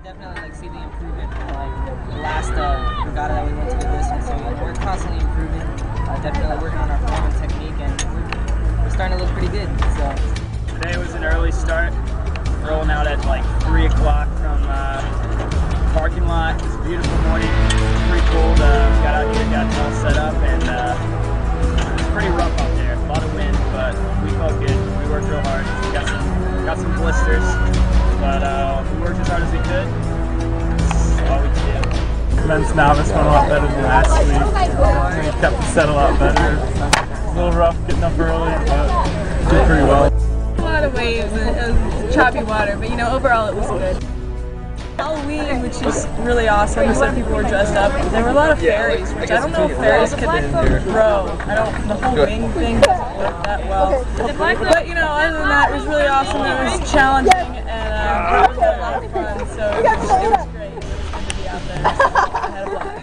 definitely like see the improvement from like the last regatta that we went to do this one. So we're constantly improving, definitely working on our form and technique, and we're starting to look pretty good. So today was an early start, rolling out at like 3 o'clock from parking lot. It was a beautiful morning, pretty cold. Got out here, got it all set up, and it was pretty rough out there. A lot of wind, but we felt good. We worked real hard. Got some blisters, but we worked as hard as we could. That's all we could do. Men's novice went a lot better than last week. We kept the set a lot better. It was a little rough getting up early, but did pretty well. A lot of waves and it was choppy water, but you know, overall it was good. Halloween, which is really awesome, so people were dressed up. There were a lot of fairies, which I don't know if fairies could grow. The whole wing thing doesn't work that well. But you know, other than that, it was really awesome. It was challenging, and it was a lot of fun, so it was great. It was good to be out there. I had a blast.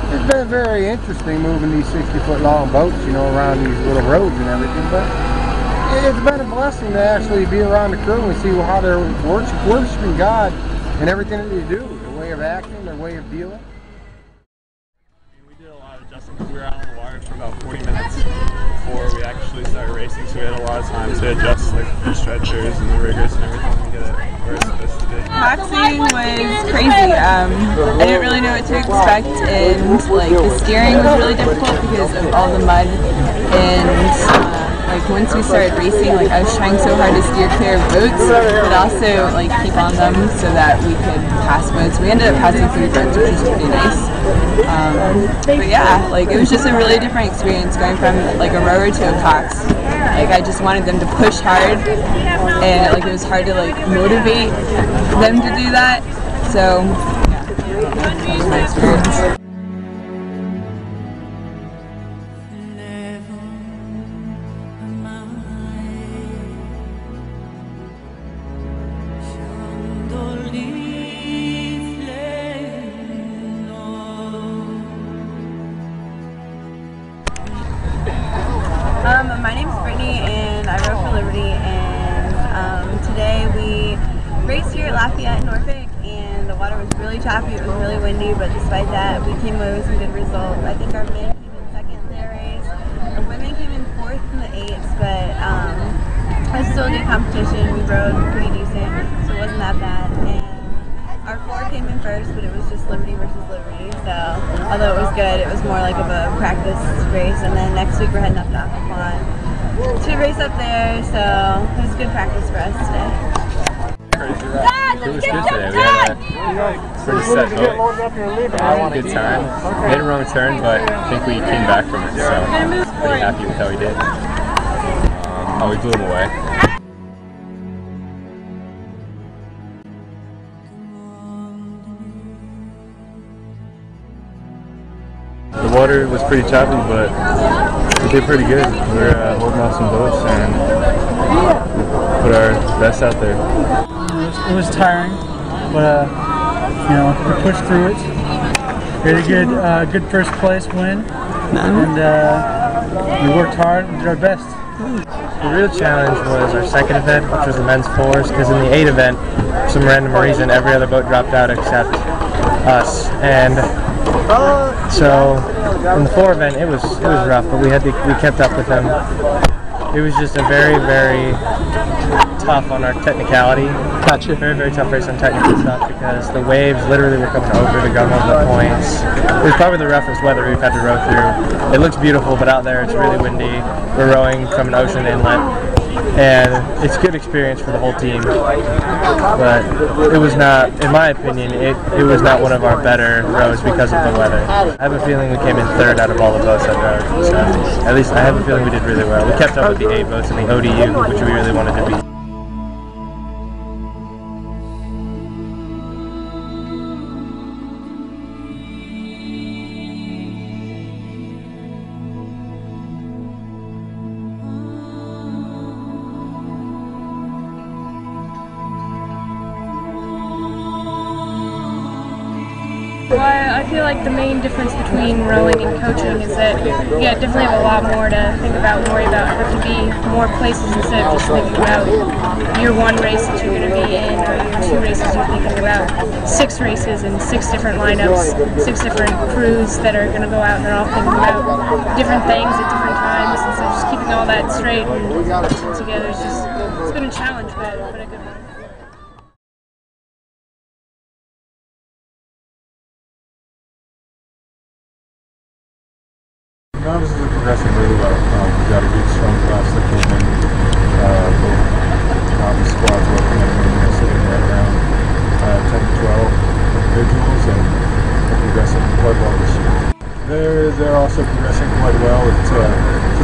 It's been very interesting moving these 60-foot long boats, you know, around these little roads and everything, but it's been a blessing to actually be around the crew and see how they're worshiping God and everything that they do, their way of acting, their way of dealing. We did a lot of adjusting because we were out on the water for about 40 minutes before we actually started racing, so we had a lot of time to adjust like the stretchers and the riggers and everything to get it where it's supposed to be. Boxing was crazy. I didn't really know what to expect, and like the steering was really difficult because of all the mud, and like once we started racing, like I was trying so hard to steer clear of boats, but also like keep on them so that we could pass boats. We ended up passing 3 boats, which was pretty nice. But yeah, like it was just a really different experience going from like a rower to a cox. Like I just wanted them to push hard, and like it was hard to like motivate them to do that. So yeah, that was my experience. My name's Brittany and I row for Liberty, and today we raced here at Lafayette in Norfolk, and the water was really choppy. It was really windy, but despite that, we came away with some good results. I think our men came in second in their race. Our women came in fourth in the eights, but it was still a good competition. We rode pretty decent, so it wasn't that bad. And our four came in first, but it was just Liberty versus Liberty. So although it was good, it was more like of a practice race. And then next week we're heading up to Occoquan to race up there. So it was good practice for us today. It was good today. We had a pretty set boat. Had a good time. Made a wrong turn, but I think we came back from it. So pretty happy with how we did. We blew him away. The water was pretty choppy, but we did pretty good. We were holding off some boats and put our best out there. It was tiring, but you know, we pushed through it. We had a good first place win, and we worked hard and did our best. The real challenge was our second event, which was the men's fours, because in the 8 event, for some random reason, every other boat dropped out except us. And so in the 4 event, it was rough, but we kept up with them. It was just a very, very tough on our technicality. Gotcha. Very, very tough race on technical stuff because the waves literally were coming over the gun on the points. It was probably the roughest weather we've had to row through. It looks beautiful, but out there it's really windy. We're rowing from an ocean inlet, and it's a good experience for the whole team. But it was not, in my opinion, it was not one of our better rows because of the weather. I have a feeling we came in 3rd out of all the boats that rowed. So at least I have a feeling we did really well. We kept up with the 8 boats in the ODU, which we really wanted to beat. Well, I feel like the main difference between rowing and coaching is that you definitely have a lot more to think about and worry about. There have to be more places instead of just thinking about your 1 race that you're going to be in, or your 2 races. You're thinking about 6 races and 6 different lineups, 6 different crews that are going to go out, and they're all thinking about different things at different times. And so just keeping all that straight and together is it's been a challenge, but a good one. Novices are progressing really well. We got a good strong class that came in. Both novice squads working at a minimum sitting right around 10 to 12 individuals, and they're progressing quite well this year. They're also progressing quite well. It's a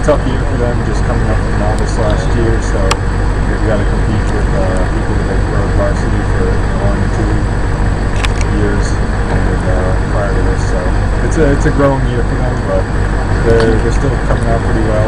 tough year for them, just coming up from novice last year, so we got to compete with people that have rowed varsity for 1, 2 years prior to this. So it's a growing year for them, but they're still coming out pretty well.